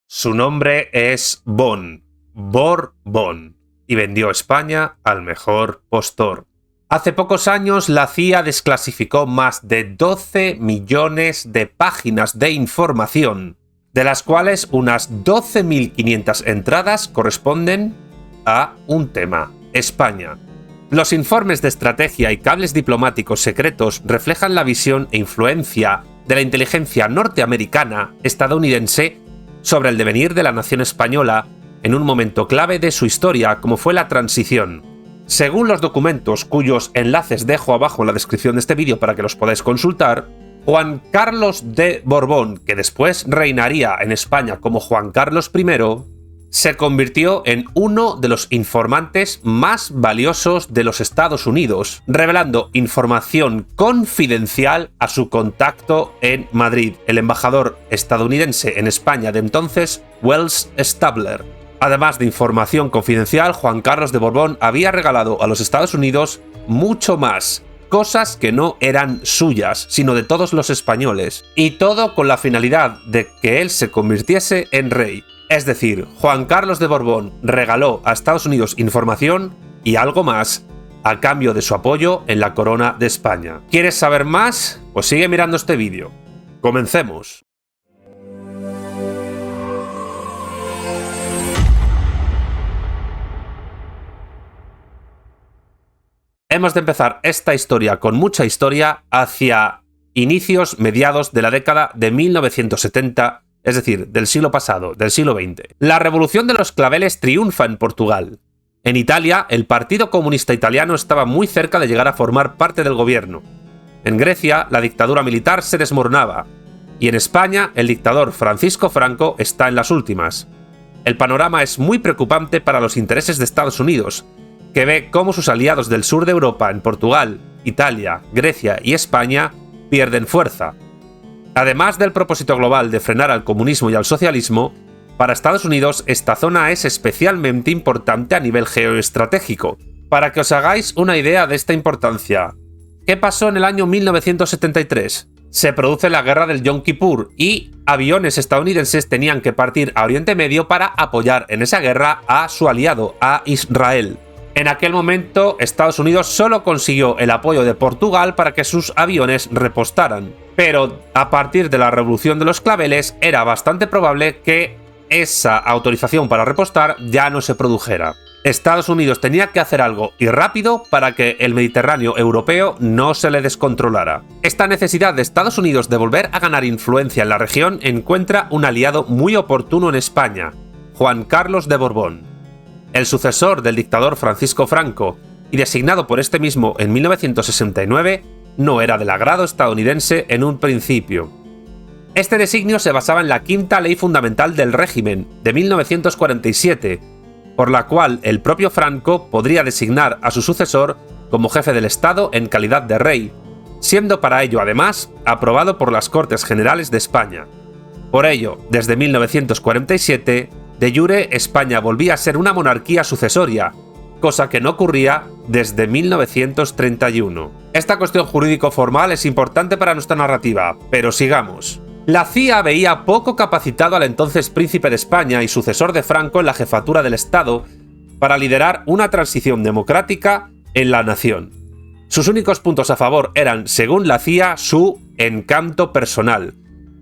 Su nombre es Borbón, y vendió España al mejor postor. Hace pocos años la CIA desclasificó más de 12 millones de páginas de información, de las cuales unas 12.500 entradas corresponden a un tema: España. Los informes de estrategia y cables diplomáticos secretos reflejan la visión e influencia de la inteligencia norteamericana, estadounidense, sobre el devenir de la nación española en un momento clave de su historia, como fue la transición. Según los documentos, cuyos enlaces dejo abajo en la descripción de este vídeo para que los podáis consultar, Juan Carlos de Borbón, que después reinaría en España como Juan Carlos I, se convirtió en uno de los informantes más valiosos de los Estados Unidos, revelando información confidencial a su contacto en Madrid, el embajador estadounidense en España de entonces, Wells Stabler. Además de información confidencial, Juan Carlos de Borbón había regalado a los Estados Unidos mucho más, cosas que no eran suyas, sino de todos los españoles, y todo con la finalidad de que él se convirtiese en rey. Es decir, Juan Carlos de Borbón regaló a Estados Unidos información y algo más a cambio de su apoyo en la corona de España. ¿Quieres saber más? Pues sigue mirando este vídeo. ¡Comencemos! Hemos de empezar esta historia con mucha historia hacia mediados de la década de 1970, es decir, del siglo pasado, del siglo XX. La revolución de los claveles triunfa en Portugal. En Italia, el Partido Comunista Italiano estaba muy cerca de llegar a formar parte del gobierno. En Grecia, la dictadura militar se desmoronaba. Y en España, el dictador Francisco Franco está en las últimas. El panorama es muy preocupante para los intereses de Estados Unidos, que ve cómo sus aliados del sur de Europa, en Portugal, Italia, Grecia y España, pierden fuerza. Además del propósito global de frenar al comunismo y al socialismo, para Estados Unidos esta zona es especialmente importante a nivel geoestratégico. Para que os hagáis una idea de esta importancia, ¿qué pasó en el año 1973? Se produce la guerra del Yom Kippur y aviones estadounidenses tenían que partir a Oriente Medio para apoyar en esa guerra a su aliado, a Israel. En aquel momento, Estados Unidos solo consiguió el apoyo de Portugal para que sus aviones repostaran. Pero a partir de la revolución de los claveles, era bastante probable que esa autorización para repostar ya no se produjera. Estados Unidos tenía que hacer algo y rápido para que el Mediterráneo europeo no se le descontrolara. Esta necesidad de Estados Unidos de volver a ganar influencia en la región encuentra un aliado muy oportuno en España: Juan Carlos de Borbón. El sucesor del dictador Francisco Franco, y designado por este mismo en 1969, no era del agrado estadounidense en un principio. Este designio se basaba en la quinta ley fundamental del régimen, de 1947, por la cual el propio Franco podría designar a su sucesor como jefe del Estado en calidad de rey, siendo para ello además aprobado por las Cortes Generales de España. Por ello, desde 1947, de jure, España volvía a ser una monarquía sucesoria, cosa que no ocurría desde 1931. Esta cuestión jurídico-formal es importante para nuestra narrativa, pero sigamos. La CIA veía poco capacitado al entonces príncipe de España y sucesor de Franco en la jefatura del Estado para liderar una transición democrática en la nación. Sus únicos puntos a favor eran, según la CIA, su encanto personal,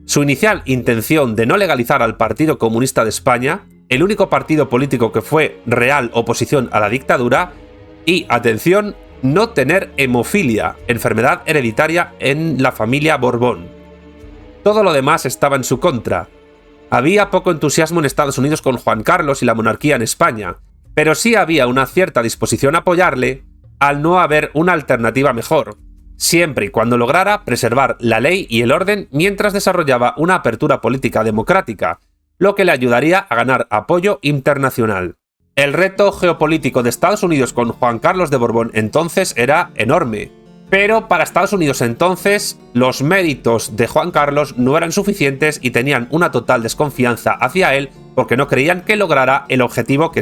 su inicial intención de no legalizar al Partido Comunista de España, el único partido político que fue real oposición a la dictadura, y, atención, no tener hemofilia, enfermedad hereditaria en la familia Borbón. Todo lo demás estaba en su contra. Había poco entusiasmo en Estados Unidos con Juan Carlos y la monarquía en España, pero sí había una cierta disposición a apoyarle al no haber una alternativa mejor, siempre y cuando lograra preservar la ley y el orden mientras desarrollaba una apertura política democrática, lo que le ayudaría a ganar apoyo internacional. El reto geopolítico de Estados Unidos con Juan Carlos de Borbón entonces era enorme, pero para Estados Unidos entonces los méritos de Juan Carlos no eran suficientes y tenían una total desconfianza hacia él porque no creían que lograra el objetivo que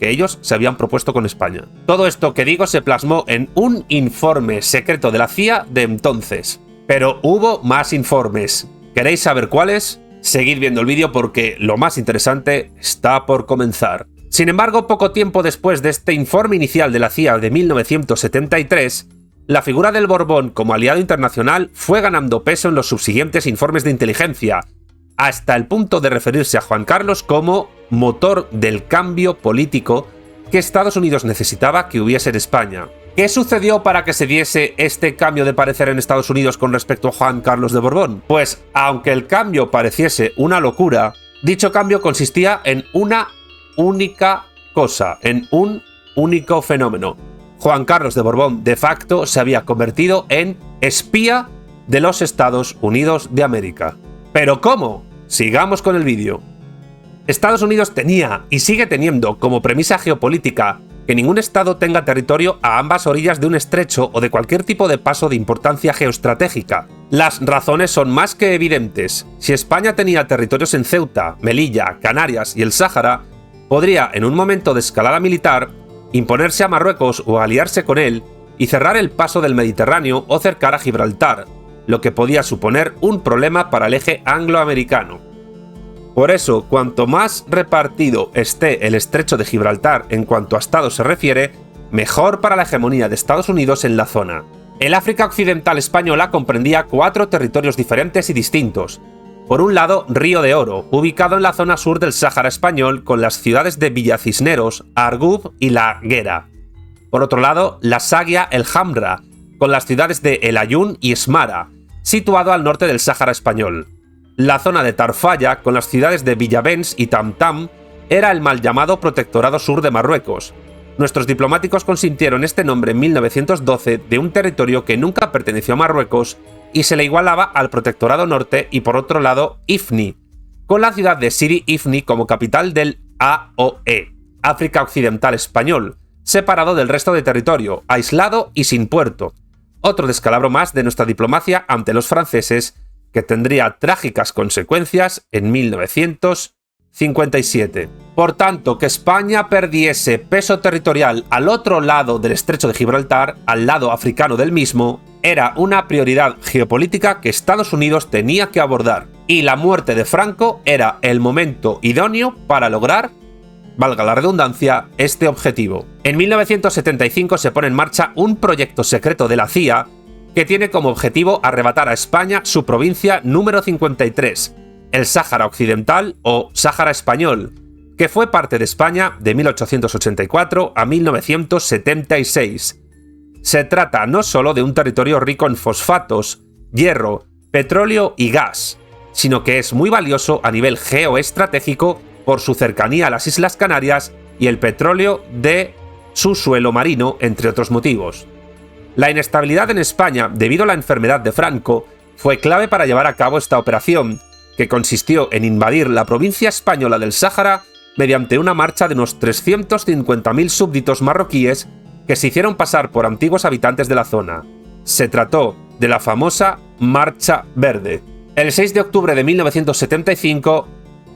ellos se habían propuesto con España. Todo esto que digo se plasmó en un informe secreto de la CIA de entonces, pero hubo más informes. ¿Queréis saber cuáles? Seguid viendo el vídeo porque lo más interesante está por comenzar. Sin embargo, poco tiempo después de este informe inicial de la CIA de 1973, la figura del Borbón como aliado internacional fue ganando peso en los subsiguientes informes de inteligencia, hasta el punto de referirse a Juan Carlos como motor del cambio político que Estados Unidos necesitaba que hubiese en España. ¿Qué sucedió para que se diese este cambio de parecer en Estados Unidos con respecto a Juan Carlos de Borbón? Pues, aunque el cambio pareciese una locura, dicho cambio consistía en una única cosa, en un único fenómeno. Juan Carlos de Borbón, de facto, se había convertido en espía de los Estados Unidos de América. ¿Pero cómo? Sigamos con el vídeo. Estados Unidos tenía y sigue teniendo como premisa geopolítica que ningún estado tenga territorio a ambas orillas de un estrecho o de cualquier tipo de paso de importancia geoestratégica. Las razones son más que evidentes. Si España tenía territorios en Ceuta, Melilla, Canarias y el Sáhara, podría, en un momento de escalada militar, imponerse a Marruecos o aliarse con él y cerrar el paso del Mediterráneo o cercar a Gibraltar, lo que podía suponer un problema para el eje angloamericano. Por eso, cuanto más repartido esté el estrecho de Gibraltar en cuanto a estados se refiere, mejor para la hegemonía de Estados Unidos en la zona. El África Occidental española comprendía 4 territorios diferentes y distintos. Por un lado, Río de Oro, ubicado en la zona sur del Sáhara español con las ciudades de Villacisneros, Argub y La Guera. Por otro lado, la Sagia El Hamra, con las ciudades de El Ayun y Esmara, situado al norte del Sáhara español. La zona de Tarfaya, con las ciudades de Villavens y Tamtam, era el mal llamado Protectorado Sur de Marruecos. Nuestros diplomáticos consintieron este nombre en 1912 de un territorio que nunca perteneció a Marruecos y se le igualaba al Protectorado Norte y por otro lado Ifni, con la ciudad de Sidi Ifni como capital del AOE, África Occidental Español, separado del resto de territorio, aislado y sin puerto. Otro descalabro más de nuestra diplomacia ante los franceses que tendría trágicas consecuencias en 1957. Por tanto, que España perdiese peso territorial al otro lado del estrecho de Gibraltar, al lado africano del mismo, era una prioridad geopolítica que Estados Unidos tenía que abordar, y la muerte de Franco era el momento idóneo para lograr, valga la redundancia, este objetivo. En 1975 se pone en marcha un proyecto secreto de la CIA que tiene como objetivo arrebatar a España su provincia número 53, el Sáhara Occidental o Sáhara Español, que fue parte de España de 1884 a 1976. Se trata no solo de un territorio rico en fosfatos, hierro, petróleo y gas, sino que es muy valioso a nivel geoestratégico por su cercanía a las Islas Canarias y el petróleo de su suelo marino, entre otros motivos. La inestabilidad en España, debido a la enfermedad de Franco, fue clave para llevar a cabo esta operación, que consistió en invadir la provincia española del Sáhara mediante una marcha de unos 350.000 súbditos marroquíes que se hicieron pasar por antiguos habitantes de la zona. Se trató de la famosa Marcha Verde. El 6 de octubre de 1975,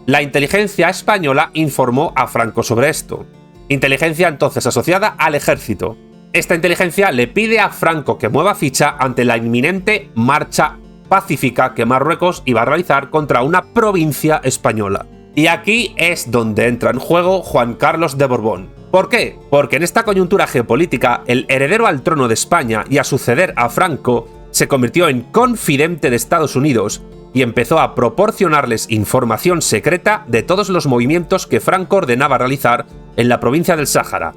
la inteligencia española informó a Franco sobre esto. Inteligencia entonces asociada al ejército. Esta inteligencia le pide a Franco que mueva ficha ante la inminente marcha pacífica que Marruecos iba a realizar contra una provincia española. Y aquí es donde entra en juego Juan Carlos de Borbón. ¿Por qué? Porque en esta coyuntura geopolítica, el heredero al trono de España y a suceder a Franco se convirtió en confidente de Estados Unidos y empezó a proporcionarles información secreta de todos los movimientos que Franco ordenaba realizar en la provincia del Sáhara.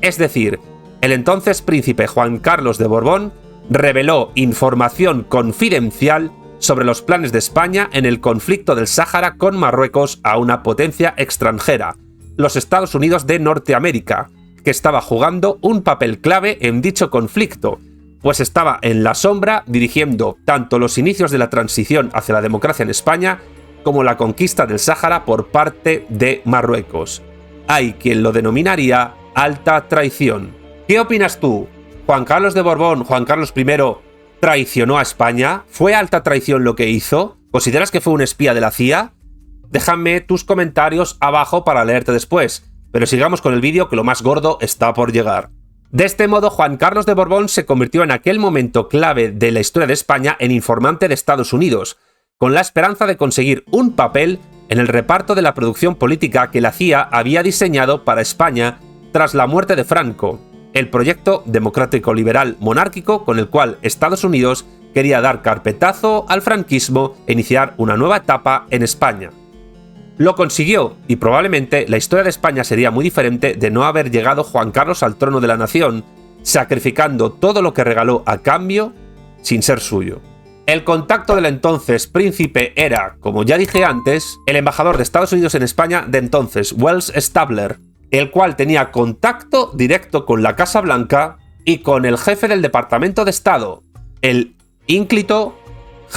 Es decir, el entonces príncipe Juan Carlos de Borbón reveló información confidencial sobre los planes de España en el conflicto del Sáhara con Marruecos a una potencia extranjera, los Estados Unidos de Norteamérica, que estaba jugando un papel clave en dicho conflicto, pues estaba en la sombra dirigiendo tanto los inicios de la transición hacia la democracia en España como la conquista del Sáhara por parte de Marruecos. Hay quien lo denominaría alta traición. ¿Qué opinas tú? ¿Juan Carlos de Borbón, Juan Carlos I, traicionó a España? ¿Fue alta traición lo que hizo? ¿Consideras que fue un espía de la CIA? Déjame tus comentarios abajo para leerte después, pero sigamos con el vídeo que lo más gordo está por llegar. De este modo, Juan Carlos de Borbón se convirtió en aquel momento clave de la historia de España en informante de Estados Unidos, con la esperanza de conseguir un papel en el reparto de la producción política que la CIA había diseñado para España tras la muerte de Franco, el proyecto democrático liberal monárquico con el cual Estados Unidos quería dar carpetazo al franquismo e iniciar una nueva etapa en España. Lo consiguió, y probablemente la historia de España sería muy diferente de no haber llegado Juan Carlos al trono de la nación, sacrificando todo lo que regaló a cambio sin ser suyo. El contacto del entonces príncipe era, como ya dije antes, el embajador de Estados Unidos en España de entonces, Wells Stabler, el cual tenía contacto directo con la Casa Blanca y con el jefe del Departamento de Estado, el ínclito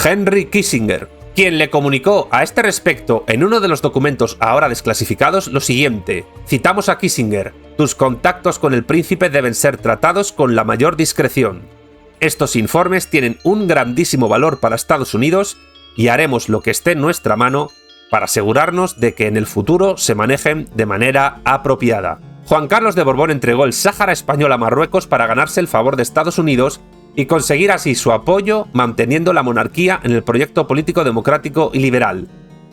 Henry Kissinger, quien le comunicó a este respecto en uno de los documentos ahora desclasificados lo siguiente. Citamos a Kissinger: «Tus contactos con el príncipe deben ser tratados con la mayor discreción. Estos informes tienen un grandísimo valor para Estados Unidos y haremos lo que esté en nuestra mano para asegurarnos de que en el futuro se manejen de manera apropiada». Juan Carlos de Borbón entregó el Sáhara español a Marruecos para ganarse el favor de Estados Unidos y conseguir así su apoyo, manteniendo la monarquía en el proyecto político democrático y liberal.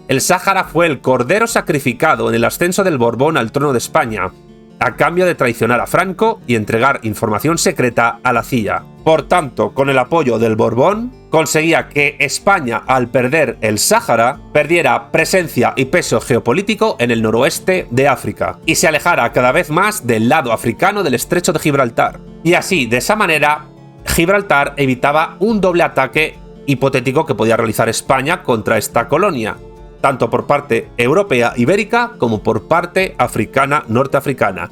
El Sáhara fue el cordero sacrificado en el ascenso del Borbón al trono de España, a cambio de traicionar a Franco y entregar información secreta a la CIA. Por tanto, con el apoyo del Borbón, conseguía que España, al perder el Sáhara, perdiera presencia y peso geopolítico en el noroeste de África y se alejara cada vez más del lado africano del estrecho de Gibraltar. Y así, de esa manera, Gibraltar evitaba un doble ataque hipotético que podía realizar España contra esta colonia, tanto por parte europea ibérica como por parte africana norteafricana.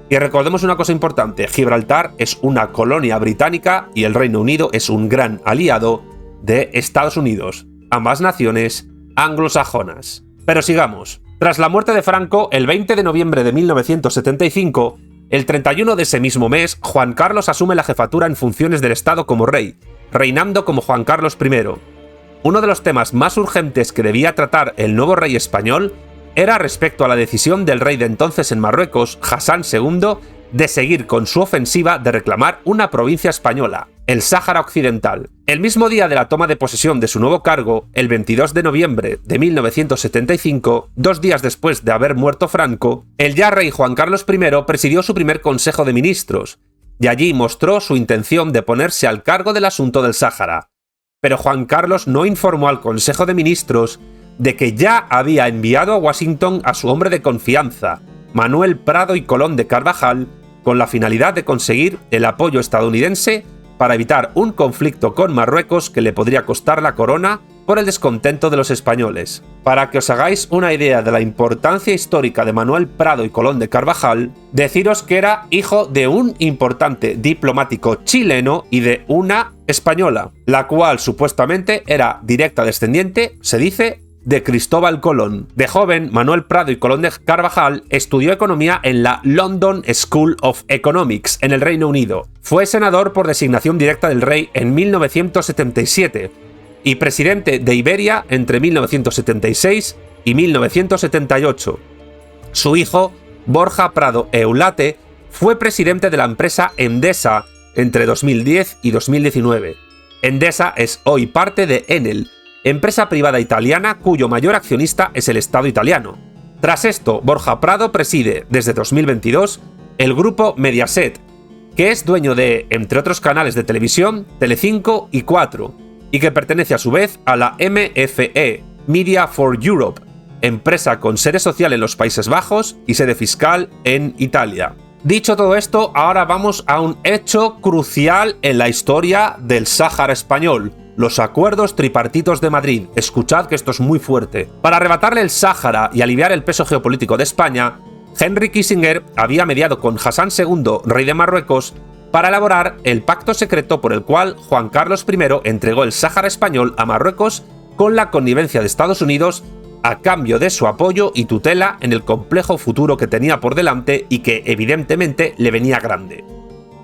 Y recordemos una cosa importante: Gibraltar es una colonia británica y el Reino Unido es un gran aliado de Estados Unidos, ambas naciones anglosajonas. Pero sigamos. Tras la muerte de Franco, el 20 de noviembre de 1975, el 31 de ese mismo mes, Juan Carlos asume la jefatura en funciones del Estado como rey, reinando como Juan Carlos I. Uno de los temas más urgentes que debía tratar el nuevo rey español era respecto a la decisión del rey de entonces en Marruecos, Hassan II, de seguir con su ofensiva de reclamar una provincia española, el Sáhara Occidental. El mismo día de la toma de posesión de su nuevo cargo, el 22 de noviembre de 1975, 2 días después de haber muerto Franco, el ya rey Juan Carlos I presidió su primer Consejo de Ministros, y allí mostró su intención de ponerse al cargo del asunto del Sáhara. Pero Juan Carlos no informó al Consejo de Ministros de que ya había enviado a Washington a su hombre de confianza, Manuel Prado y Colón de Carvajal, con la finalidad de conseguir el apoyo estadounidense para evitar un conflicto con Marruecos que le podría costar la corona por el descontento de los españoles. Para que os hagáis una idea de la importancia histórica de Manuel Prado y Colón de Carvajal, deciros que era hijo de un importante diplomático chileno y de una española, la cual supuestamente era directa descendiente, se dice, de Cristóbal Colón. De joven, Manuel Prado y Colón de Carvajal estudió economía en la London School of Economics en el Reino Unido. Fue senador por designación directa del rey en 1977 y presidente de Iberia entre 1976 y 1978. Su hijo, Borja Prado Eulate, fue presidente de la empresa Endesa entre 2010 y 2019. Endesa es hoy parte de Enel, empresa privada italiana cuyo mayor accionista es el Estado italiano. Tras esto, Borja Prado preside, desde 2022, el grupo Mediaset, que es dueño de, entre otros canales de televisión, Telecinco y 4, y que pertenece a su vez a la MFE, Media for Europe, empresa con sede social en los Países Bajos y sede fiscal en Italia. Dicho todo esto, ahora vamos a un hecho crucial en la historia del Sáhara español: los acuerdos tripartitos de Madrid. Escuchad que esto es muy fuerte. Para arrebatarle el Sáhara y aliviar el peso geopolítico de España, Henry Kissinger había mediado con Hassan II, rey de Marruecos, para elaborar el pacto secreto por el cual Juan Carlos I entregó el Sáhara español a Marruecos con la connivencia de Estados Unidos a cambio de su apoyo y tutela en el complejo futuro que tenía por delante y que evidentemente le venía grande.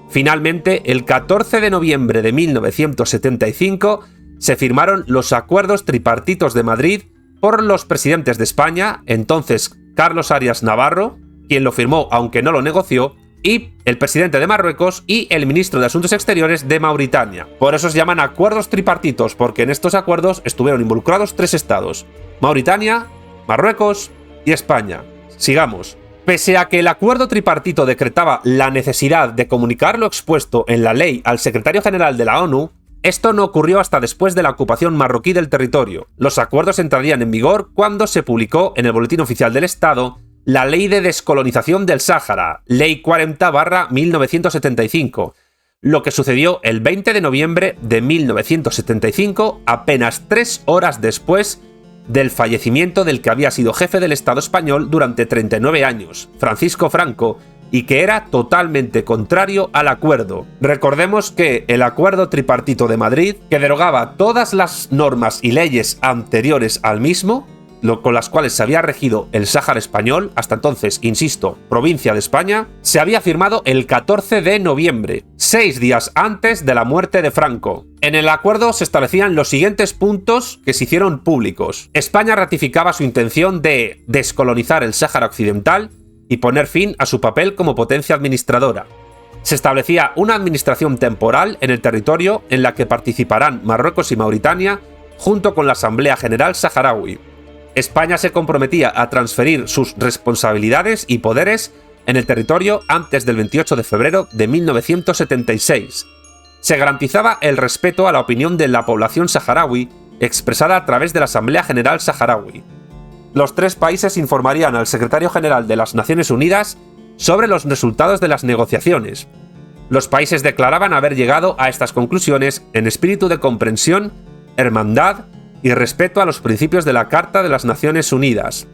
Finalmente, el 14 de noviembre de 1975 se firmaron los acuerdos tripartitos de Madrid por los presidentes de España, entonces Carlos Arias Navarro, quien lo firmó aunque no lo negoció, y el presidente de Marruecos y el ministro de Asuntos Exteriores de Mauritania. Por eso se llaman acuerdos tripartitos, porque en estos acuerdos estuvieron involucrados 3 estados: Mauritania, Marruecos y España. Sigamos. Pese a que el acuerdo tripartito decretaba la necesidad de comunicar lo expuesto en la ley al secretario general de la ONU, esto no ocurrió hasta después de la ocupación marroquí del territorio. Los acuerdos entrarían en vigor cuando se publicó en el Boletín Oficial del Estado la Ley de Descolonización del Sáhara, Ley 40/1975, lo que sucedió el 20 de noviembre de 1975, apenas 3 horas después del fallecimiento del que había sido jefe del Estado español durante 39 años, Francisco Franco, y que era totalmente contrario al acuerdo. Recordemos que el Acuerdo Tripartito de Madrid, que derogaba todas las normas y leyes anteriores al mismo, con las cuales se había regido el Sáhara español, hasta entonces, insisto, provincia de España, se había firmado el 14 de noviembre, 6 días antes de la muerte de Franco. En el acuerdo se establecían los siguientes puntos que se hicieron públicos. España ratificaba su intención de descolonizar el Sáhara Occidental y poner fin a su papel como potencia administradora. Se establecía una administración temporal en el territorio en la que participarán Marruecos y Mauritania, junto con la Asamblea General Saharaui. España se comprometía a transferir sus responsabilidades y poderes en el territorio antes del 28 de febrero de 1976. Se garantizaba el respeto a la opinión de la población saharaui expresada a través de la Asamblea General Saharaui. Los 3 países informarían al secretario general de las Naciones Unidas sobre los resultados de las negociaciones. Los países declaraban haber llegado a estas conclusiones en espíritu de comprensión, hermandad y respeto a los principios de la Carta de las Naciones Unidas.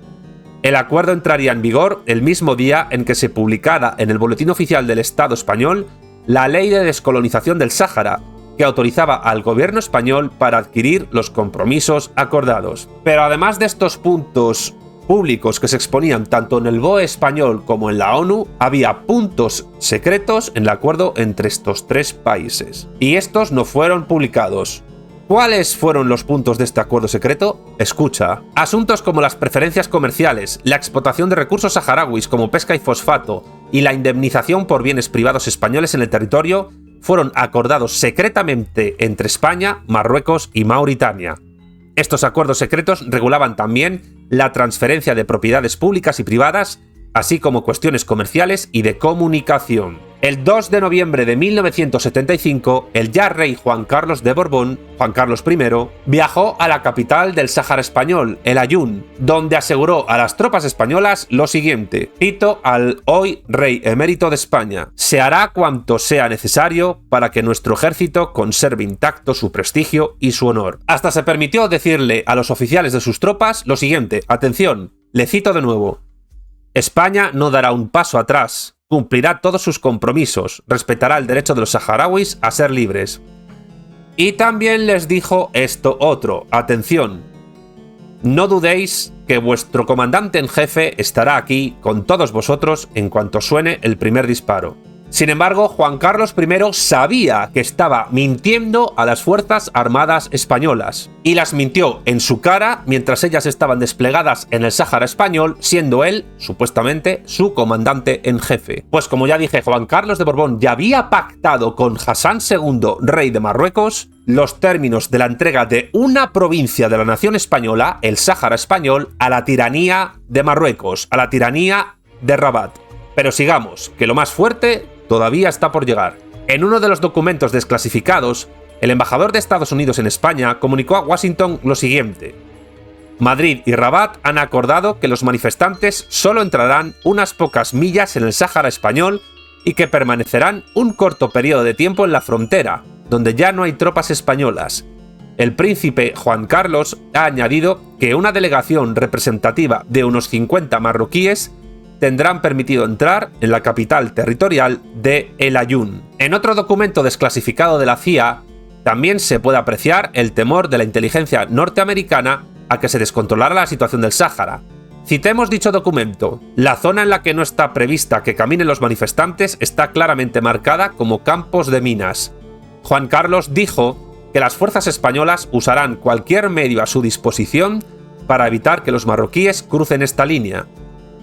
El acuerdo entraría en vigor el mismo día en que se publicara en el Boletín Oficial del Estado español la Ley de Descolonización del Sáhara, que autorizaba al gobierno español para adquirir los compromisos acordados. Pero además de estos puntos públicos que se exponían tanto en el BOE español como en la ONU, había puntos secretos en el acuerdo entre estos 3 países. Y estos no fueron publicados. ¿Cuáles fueron los puntos de este acuerdo secreto? Escucha. Asuntos como las preferencias comerciales, la explotación de recursos saharauis como pesca y fosfato y la indemnización por bienes privados españoles en el territorio fueron acordados secretamente entre España, Marruecos y Mauritania. Estos acuerdos secretos regulaban también la transferencia de propiedades públicas y privadas, así como cuestiones comerciales y de comunicación. El 2 de noviembre de 1975, el ya rey Juan Carlos de Borbón, Juan Carlos I, viajó a la capital del Sáhara español, El Aaiún, donde aseguró a las tropas españolas lo siguiente, cito al hoy rey emérito de España: «Se hará cuanto sea necesario para que nuestro ejército conserve intacto su prestigio y su honor». Hasta se permitió decirle a los oficiales de sus tropas lo siguiente, atención, le cito de nuevo: «España no dará un paso atrás, cumplirá todos sus compromisos, respetará el derecho de los saharauis a ser libres». Y también les dijo esto otro, atención: «No dudéis que vuestro comandante en jefe estará aquí con todos vosotros en cuanto suene el primer disparo». Sin embargo, Juan Carlos I sabía que estaba mintiendo a las Fuerzas Armadas españolas, y las mintió en su cara mientras ellas estaban desplegadas en el Sáhara español, siendo él, supuestamente, su comandante en jefe. Pues como ya dije, Juan Carlos de Borbón ya había pactado con Hassan II, rey de Marruecos, los términos de la entrega de una provincia de la nación española, el Sáhara español, a la tiranía de Marruecos, a la tiranía de Rabat. Pero sigamos, que lo más fuerte todavía está por llegar. En uno de los documentos desclasificados, el embajador de Estados Unidos en España comunicó a Washington lo siguiente: «Madrid y Rabat han acordado que los manifestantes solo entrarán unas pocas millas en el Sáhara español y que permanecerán un corto periodo de tiempo en la frontera, donde ya no hay tropas españolas. El príncipe Juan Carlos ha añadido que una delegación representativa de unos 50 marroquíes tendrán permitido entrar en la capital territorial de El Aaiún». En otro documento desclasificado de la CIA, también se puede apreciar el temor de la inteligencia norteamericana a que se descontrolara la situación del Sáhara. Citemos dicho documento: «La zona en la que no está prevista que caminen los manifestantes está claramente marcada como campos de minas». Juan Carlos dijo que las fuerzas españolas usarán cualquier medio a su disposición para evitar que los marroquíes crucen esta línea.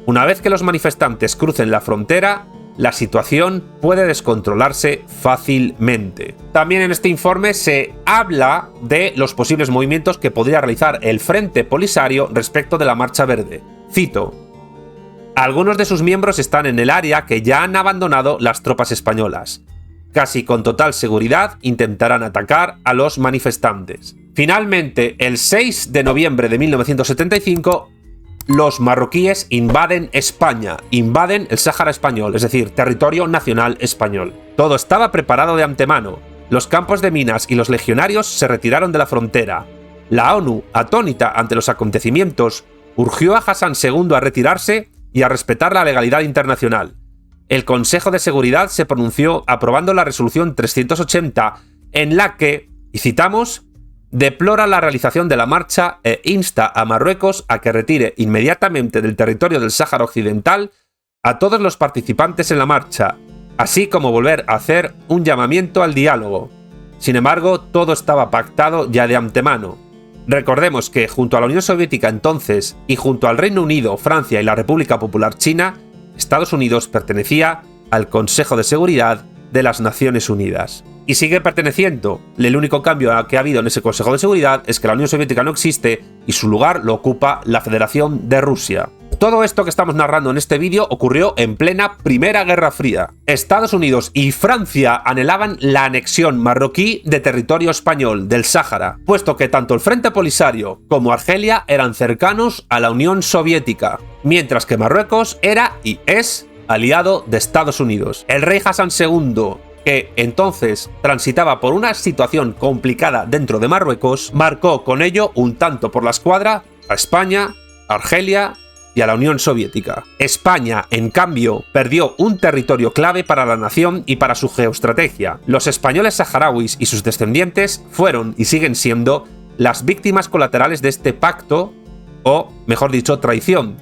Una vez que los manifestantes crucen la frontera, la situación puede descontrolarse fácilmente. También en este informe se habla de los posibles movimientos que podría realizar el Frente Polisario respecto de la Marcha Verde. Cito: algunos de sus miembros están en el área que ya han abandonado las tropas españolas. Casi con total seguridad intentarán atacar a los manifestantes. Finalmente, el 6 de noviembre de 1975, los marroquíes invaden España, invaden el Sáhara español, es decir, territorio nacional español. Todo estaba preparado de antemano. Los campos de minas y los legionarios se retiraron de la frontera. La ONU, atónita ante los acontecimientos, urgió a Hassan II a retirarse y a respetar la legalidad internacional. El Consejo de Seguridad se pronunció aprobando la resolución 380, en la que, y citamos, deplora la realización de la marcha e insta a Marruecos a que retire inmediatamente del territorio del Sáhara Occidental a todos los participantes en la marcha, así como volver a hacer un llamamiento al diálogo. Sin embargo, todo estaba pactado ya de antemano. Recordemos que junto a la Unión Soviética entonces y junto al Reino Unido, Francia y la República Popular China, Estados Unidos pertenecía al Consejo de Seguridad de las Naciones Unidas. Y sigue perteneciendo. El único cambio que ha habido en ese Consejo de Seguridad es que la Unión Soviética no existe y su lugar lo ocupa la Federación de Rusia. Todo esto que estamos narrando en este vídeo ocurrió en plena Primera Guerra Fría. Estados Unidos y Francia anhelaban la anexión marroquí de territorio español, del Sáhara, puesto que tanto el Frente Polisario como Argelia eran cercanos a la Unión Soviética, mientras que Marruecos era y es aliado de Estados Unidos. El rey Hassan II, que entonces transitaba por una situación complicada dentro de Marruecos, marcó con ello un tanto por la escuadra a España, a Argelia y a la Unión Soviética. España, en cambio, perdió un territorio clave para la nación y para su geoestrategia. Los españoles saharauis y sus descendientes fueron y siguen siendo las víctimas colaterales de este pacto, o, mejor dicho, traición.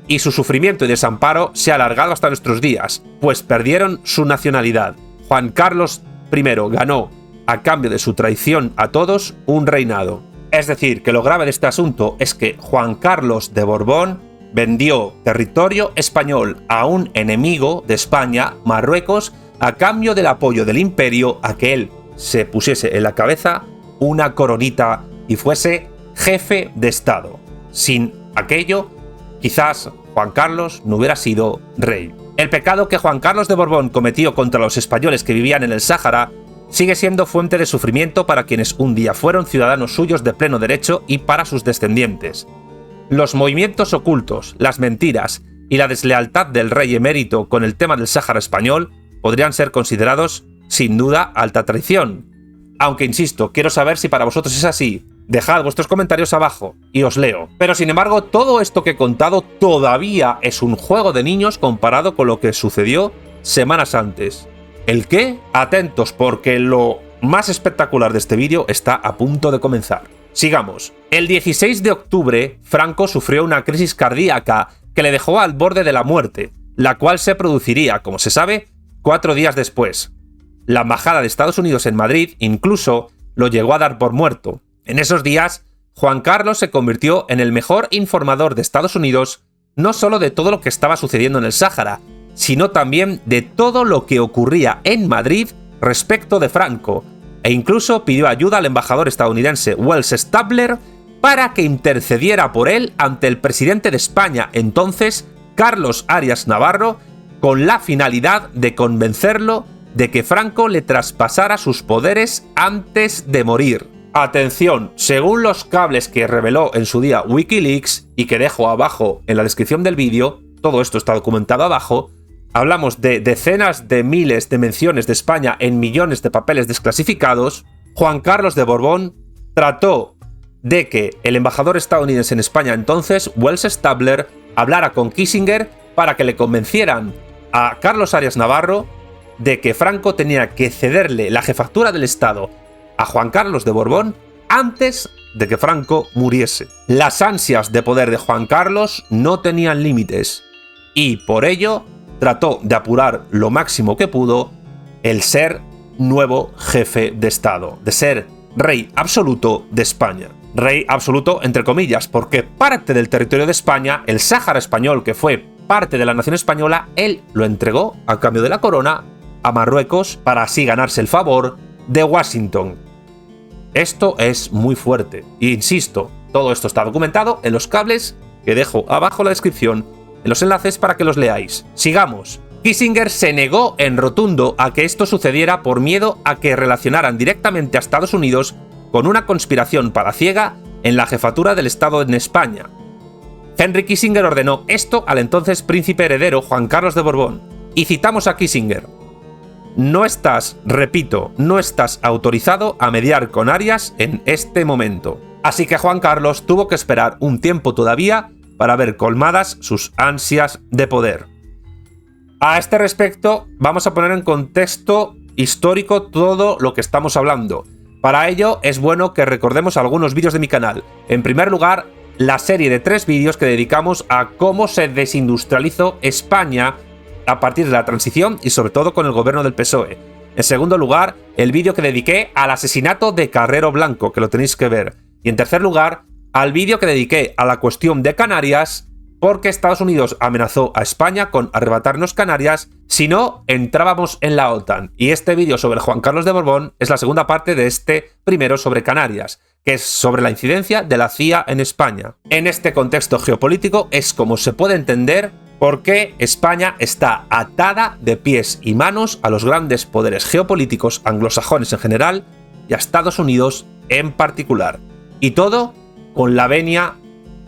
Y su sufrimiento y desamparo se ha alargado hasta nuestros días, pues perdieron su nacionalidad. Juan Carlos I ganó, a cambio de su traición a todos, un reinado. Es decir, que lo grave de este asunto es que Juan Carlos de Borbón vendió territorio español a un enemigo de España, Marruecos, a cambio del apoyo del imperio a que él se pusiese en la cabeza una coronita y fuese jefe de Estado. Sin aquello, quizás Juan Carlos no hubiera sido rey. El pecado que Juan Carlos de Borbón cometió contra los españoles que vivían en el Sáhara sigue siendo fuente de sufrimiento para quienes un día fueron ciudadanos suyos de pleno derecho y para sus descendientes. Los movimientos ocultos, las mentiras y la deslealtad del rey emérito con el tema del Sáhara español podrían ser considerados, sin duda, alta traición. Aunque insisto, quiero saber si para vosotros es así. Dejad vuestros comentarios abajo y os leo. Pero sin embargo, todo esto que he contado todavía es un juego de niños comparado con lo que sucedió semanas antes. ¿El qué? Atentos, porque lo más espectacular de este vídeo está a punto de comenzar. Sigamos. El 16 de octubre, Franco sufrió una crisis cardíaca que le dejó al borde de la muerte, la cual se produciría, como se sabe, 4 días después. La embajada de Estados Unidos en Madrid incluso lo llegó a dar por muerto. En esos días, Juan Carlos se convirtió en el mejor informador de Estados Unidos, no solo de todo lo que estaba sucediendo en el Sáhara, sino también de todo lo que ocurría en Madrid respecto de Franco, e incluso pidió ayuda al embajador estadounidense Wells Stabler para que intercediera por él ante el presidente de España entonces, Carlos Arias Navarro, con la finalidad de convencerlo de que Franco le traspasara sus poderes antes de morir. Atención, según los cables que reveló en su día Wikileaks, y que dejo abajo en la descripción del vídeo, todo esto está documentado abajo, hablamos de decenas de miles de menciones de España en millones de papeles desclasificados. Juan Carlos de Borbón trató de que el embajador estadounidense en España entonces, Wells Stabler, hablara con Kissinger para que le convencieran a Carlos Arias Navarro de que Franco tenía que cederle la jefatura del Estado a Juan Carlos de Borbón antes de que Franco muriese. Las ansias de poder de Juan Carlos no tenían límites y por ello trató de apurar lo máximo que pudo el ser nuevo jefe de Estado, de ser rey absoluto de España. Rey absoluto entre comillas, porque parte del territorio de España, el Sáhara español, que fue parte de la nación española, él lo entregó a cambio de la corona a Marruecos para así ganarse el favor de Washington. Esto es muy fuerte. E insisto, todo esto está documentado en los cables que dejo abajo en la descripción, en los enlaces para que los leáis. Sigamos. Kissinger se negó en rotundo a que esto sucediera por miedo a que relacionaran directamente a Estados Unidos con una conspiración palaciega en la jefatura del Estado en España. Henry Kissinger ordenó esto al entonces príncipe heredero Juan Carlos de Borbón. Y citamos a Kissinger: no estás autorizado a mediar con Arias en este momento. Así que Juan Carlos tuvo que esperar un tiempo todavía para ver colmadas sus ansias de poder. A este respecto, vamos a poner en contexto histórico todo lo que estamos hablando. Para ello, es bueno que recordemos algunos vídeos de mi canal. En primer lugar, la serie de 3 vídeos que dedicamos a cómo se desindustrializó España a partir de la transición y sobre todo con el gobierno del PSOE. En segundo lugar, el vídeo que dediqué al asesinato de Carrero Blanco, que lo tenéis que ver. Y en tercer lugar, al vídeo que dediqué a la cuestión de Canarias, porque Estados Unidos amenazó a España con arrebatarnos Canarias si no entrábamos en la OTAN. Y este vídeo sobre Juan Carlos de Borbón es la segunda parte de este primero sobre Canarias, que es sobre la incidencia de la CIA en España. En este contexto geopolítico es como se puede entender por qué España está atada de pies y manos a los grandes poderes geopolíticos anglosajones en general y a Estados Unidos en particular. Y todo con la venia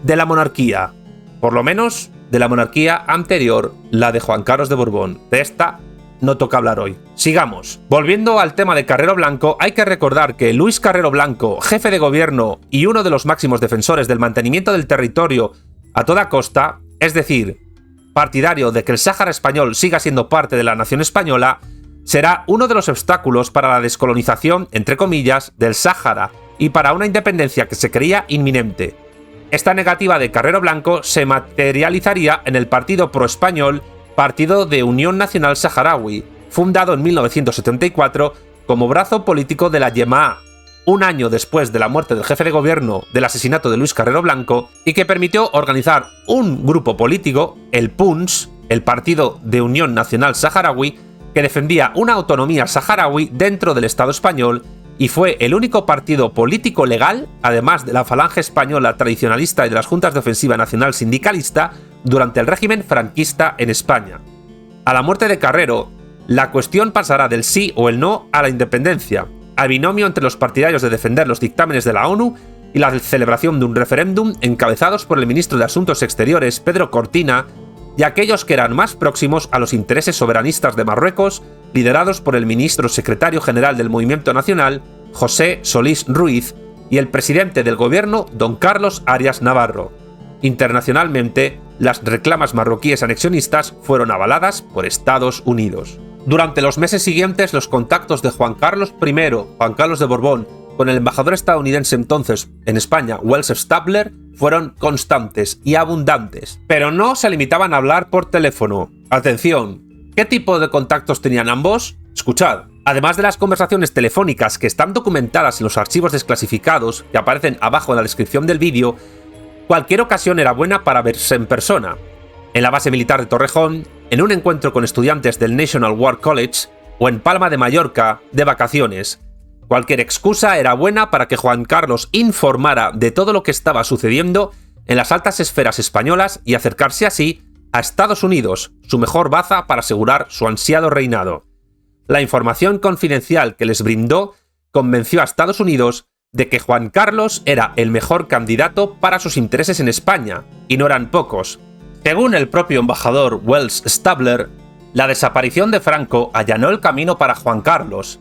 de la monarquía. Por lo menos de la monarquía anterior, la de Juan Carlos de Borbón. De esta no toca hablar hoy. Sigamos. Volviendo al tema de Carrero Blanco, hay que recordar que Luis Carrero Blanco, jefe de gobierno y uno de los máximos defensores del mantenimiento del territorio a toda costa, es decir, partidario de que el Sáhara español siga siendo parte de la nación española, será uno de los obstáculos para la descolonización, entre comillas, del Sáhara y para una independencia que se creía inminente. Esta negativa de Carrero Blanco se materializaría en el partido pro-español Partido de Unión Nacional Saharaui, fundado en 1974 como brazo político de la Yemaa, un año después de la muerte del jefe de gobierno del asesinato de Luis Carrero Blanco, y que permitió organizar un grupo político, el PUNS, el Partido de Unión Nacional Saharaui, que defendía una autonomía saharaui dentro del Estado español y fue el único partido político legal, además de la Falange Española tradicionalista y de las Juntas de Ofensiva Nacional Sindicalista, durante el régimen franquista en España. A la muerte de Carrero, la cuestión pasará del sí o el no a la independencia, al binomio entre los partidarios de defender los dictámenes de la ONU y la celebración de un referéndum encabezados por el ministro de Asuntos Exteriores, Pedro Cortina, y aquellos que eran más próximos a los intereses soberanistas de Marruecos, liderados por el ministro secretario general del Movimiento Nacional, José Solís Ruiz, y el presidente del gobierno, don Carlos Arias Navarro. Internacionalmente, las reclamas marroquíes anexionistas fueron avaladas por Estados Unidos. Durante los meses siguientes, los contactos de Juan Carlos I, Juan Carlos de Borbón, con el embajador estadounidense entonces en España, Wells Stabler, fueron constantes y abundantes. Pero no se limitaban a hablar por teléfono. Atención, ¿qué tipo de contactos tenían ambos? Escuchad. Además de las conversaciones telefónicas que están documentadas en los archivos desclasificados que aparecen abajo en la descripción del vídeo, cualquier ocasión era buena para verse en persona. En la base militar de Torrejón, en un encuentro con estudiantes del National War College o en Palma de Mallorca de vacaciones. Cualquier excusa era buena para que Juan Carlos informara de todo lo que estaba sucediendo en las altas esferas españolas y acercarse así a Estados Unidos, su mejor baza para asegurar su ansiado reinado. La información confidencial que les brindó convenció a Estados Unidos de que Juan Carlos era el mejor candidato para sus intereses en España, y no eran pocos. Según el propio embajador Wells Stabler, la desaparición de Franco allanó el camino para Juan Carlos,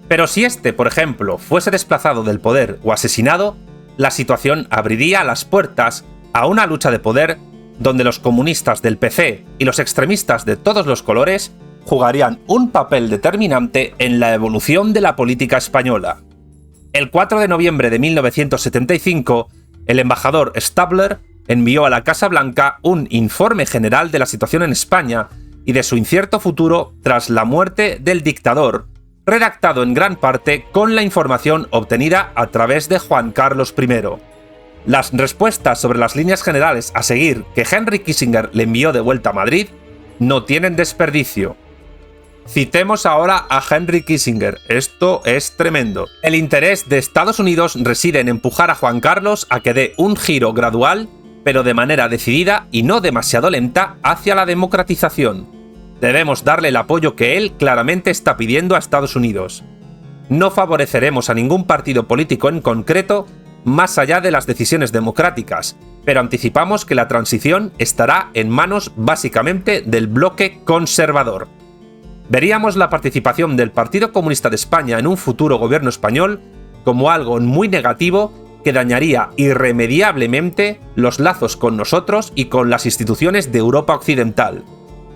pero si este, por ejemplo, fuese desplazado del poder o asesinado, la situación abriría las puertas a una lucha de poder donde los comunistas del PC y los extremistas de todos los colores jugarían un papel determinante en la evolución de la política española. El 4 de noviembre de 1975, el embajador Stabler envió a la Casa Blanca un informe general de la situación en España y de su incierto futuro tras la muerte del dictador, redactado en gran parte con la información obtenida a través de Juan Carlos I. Las respuestas sobre las líneas generales a seguir que Henry Kissinger le envió de vuelta a Madrid no tienen desperdicio. Citemos ahora a Henry Kissinger. Esto es tremendo. El interés de Estados Unidos reside en empujar a Juan Carlos a que dé un giro gradual, pero de manera decidida y no demasiado lenta, hacia la democratización. Debemos darle el apoyo que él claramente está pidiendo a Estados Unidos. No favoreceremos a ningún partido político en concreto, más allá de las decisiones democráticas, pero anticipamos que la transición estará en manos básicamente del bloque conservador. Veríamos la participación del Partido Comunista de España en un futuro gobierno español como algo muy negativo que dañaría irremediablemente los lazos con nosotros y con las instituciones de Europa Occidental.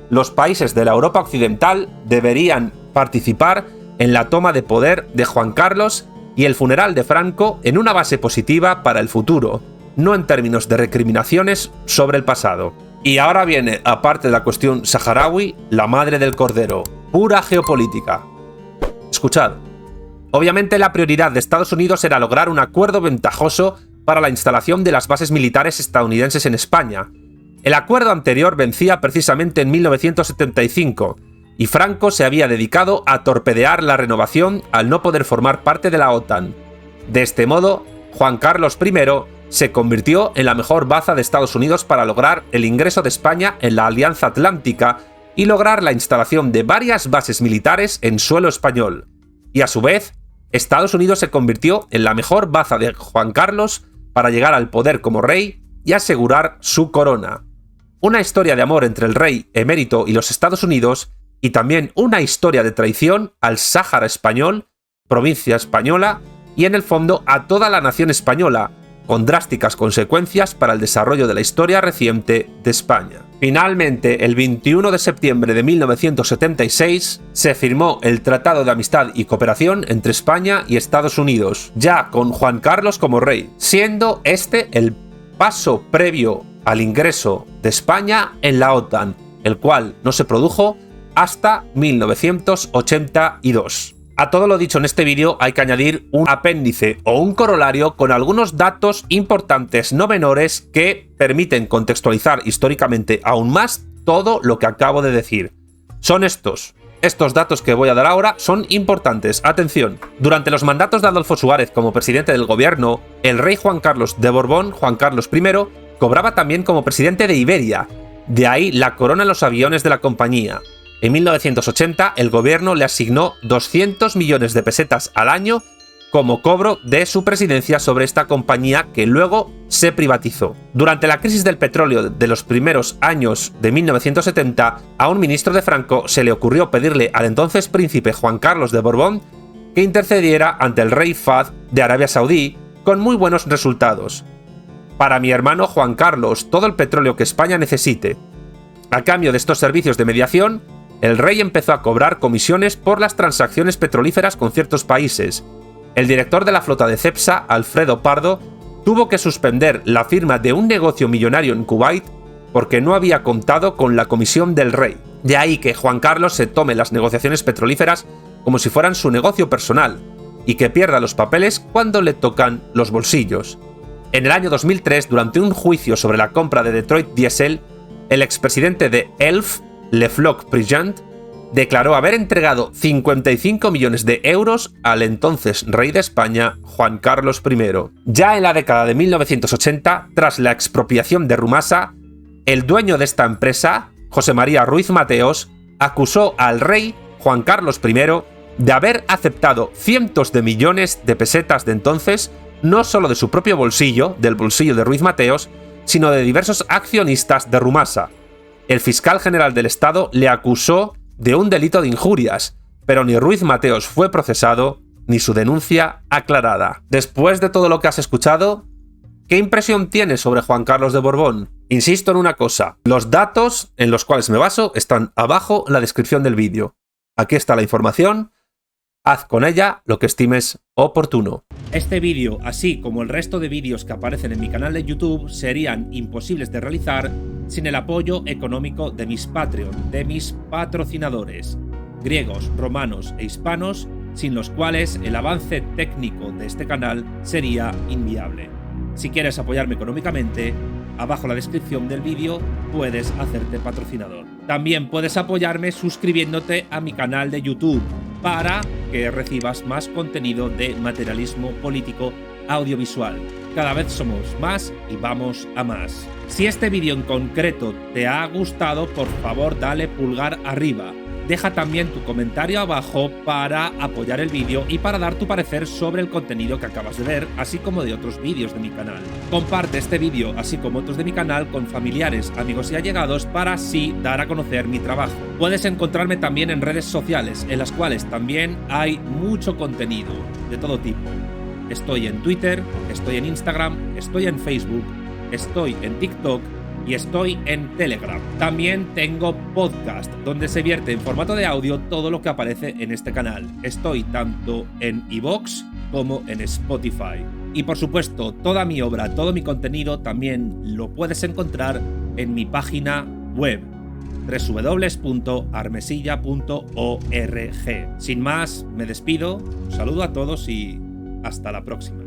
Los países de la Europa Occidental deberían participar en la toma de poder de Juan Carlos y el funeral de Franco en una base positiva para el futuro, no en términos de recriminaciones sobre el pasado. Y ahora viene, aparte de la cuestión saharaui, la madre del cordero, pura geopolítica. Escuchad. Obviamente la prioridad de Estados Unidos era lograr un acuerdo ventajoso para la instalación de las bases militares estadounidenses en España. El acuerdo anterior vencía precisamente en 1975, y Franco se había dedicado a torpedear la renovación al no poder formar parte de la OTAN. De este modo, Juan Carlos I se convirtió en la mejor baza de Estados Unidos para lograr el ingreso de España en la Alianza Atlántica y lograr la instalación de varias bases militares en suelo español. Y a su vez, Estados Unidos se convirtió en la mejor baza de Juan Carlos para llegar al poder como rey y asegurar su corona. Una historia de amor entre el rey emérito y los Estados Unidos, y también una historia de traición al Sáhara español, provincia española, y en el fondo a toda la nación española, con drásticas consecuencias para el desarrollo de la historia reciente de España. Finalmente, el 21 de septiembre de 1976, se firmó el Tratado de Amistad y Cooperación entre España y Estados Unidos, ya con Juan Carlos como rey, siendo este el paso previo al ingreso de España en la OTAN, el cual no se produjo hasta 1982. A todo lo dicho en este vídeo hay que añadir un apéndice o un corolario con algunos datos importantes no menores que permiten contextualizar históricamente aún más todo lo que acabo de decir. Son estos. Estos datos que voy a dar ahora son importantes. Atención. Durante los mandatos de Adolfo Suárez como presidente del gobierno, el rey Juan Carlos de Borbón, Juan Carlos I, cobraba también como presidente de Iberia. De ahí la corona en los aviones de la compañía. En 1980, el gobierno le asignó 200 millones de pesetas al año como cobro de su presidencia sobre esta compañía que luego se privatizó. Durante la crisis del petróleo de los primeros años de 1970, a un ministro de Franco se le ocurrió pedirle al entonces príncipe Juan Carlos de Borbón que intercediera ante el rey Fahd de Arabia Saudí con muy buenos resultados. Para mi hermano Juan Carlos, todo el petróleo que España necesite. A cambio de estos servicios de mediación, el rey empezó a cobrar comisiones por las transacciones petrolíferas con ciertos países. El director de la flota de Cepsa, Alfredo Pardo, tuvo que suspender la firma de un negocio millonario en Kuwait porque no había contado con la comisión del rey. De ahí que Juan Carlos se tome las negociaciones petrolíferas como si fueran su negocio personal y que pierda los papeles cuando le tocan los bolsillos. En el año 2003, durante un juicio sobre la compra de Detroit Diesel, el expresidente de ELF, Le Floch-Prigent, declaró haber entregado 55 millones de euros al entonces rey de España, Juan Carlos I. Ya en la década de 1980, tras la expropiación de Rumasa, el dueño de esta empresa, José María Ruiz Mateos, acusó al rey, Juan Carlos I, de haber aceptado cientos de millones de pesetas de entonces, no solo de su propio bolsillo, del bolsillo de Ruiz Mateos, sino de diversos accionistas de Rumasa. El fiscal general del Estado le acusó de un delito de injurias, pero ni Ruiz Mateos fue procesado, ni su denuncia aclarada. Después de todo lo que has escuchado, ¿qué impresión tienes sobre Juan Carlos de Borbón? Insisto en una cosa, los datos en los cuales me baso están abajo en la descripción del vídeo. Aquí está la información, haz con ella lo que estimes oportuno. Este vídeo, así como el resto de vídeos que aparecen en mi canal de YouTube, serían imposibles de realizar sin el apoyo económico de mis Patreon, de mis patrocinadores, griegos, romanos e hispanos, sin los cuales el avance técnico de este canal sería inviable. Si quieres apoyarme económicamente, abajo en la descripción del vídeo puedes hacerte patrocinador. También puedes apoyarme suscribiéndote a mi canal de YouTube para que recibas más contenido de materialismo político audiovisual. Cada vez somos más y vamos a más. Si este vídeo en concreto te ha gustado, por favor dale pulgar arriba. Deja también tu comentario abajo para apoyar el vídeo y para dar tu parecer sobre el contenido que acabas de ver, así como de otros vídeos de mi canal. Comparte este vídeo, así como otros de mi canal, con familiares, amigos y allegados para así dar a conocer mi trabajo. Puedes encontrarme también en redes sociales, en las cuales también hay mucho contenido de todo tipo. Estoy en Twitter, estoy en Instagram, estoy en Facebook, estoy en TikTok y estoy en Telegram. También tengo podcast, donde se vierte en formato de audio todo lo que aparece en este canal. Estoy tanto en iVoox como en Spotify. Y por supuesto, toda mi obra, todo mi contenido también lo puedes encontrar en mi página web www.armesilla.org. Sin más, me despido, un saludo a todos y hasta la próxima.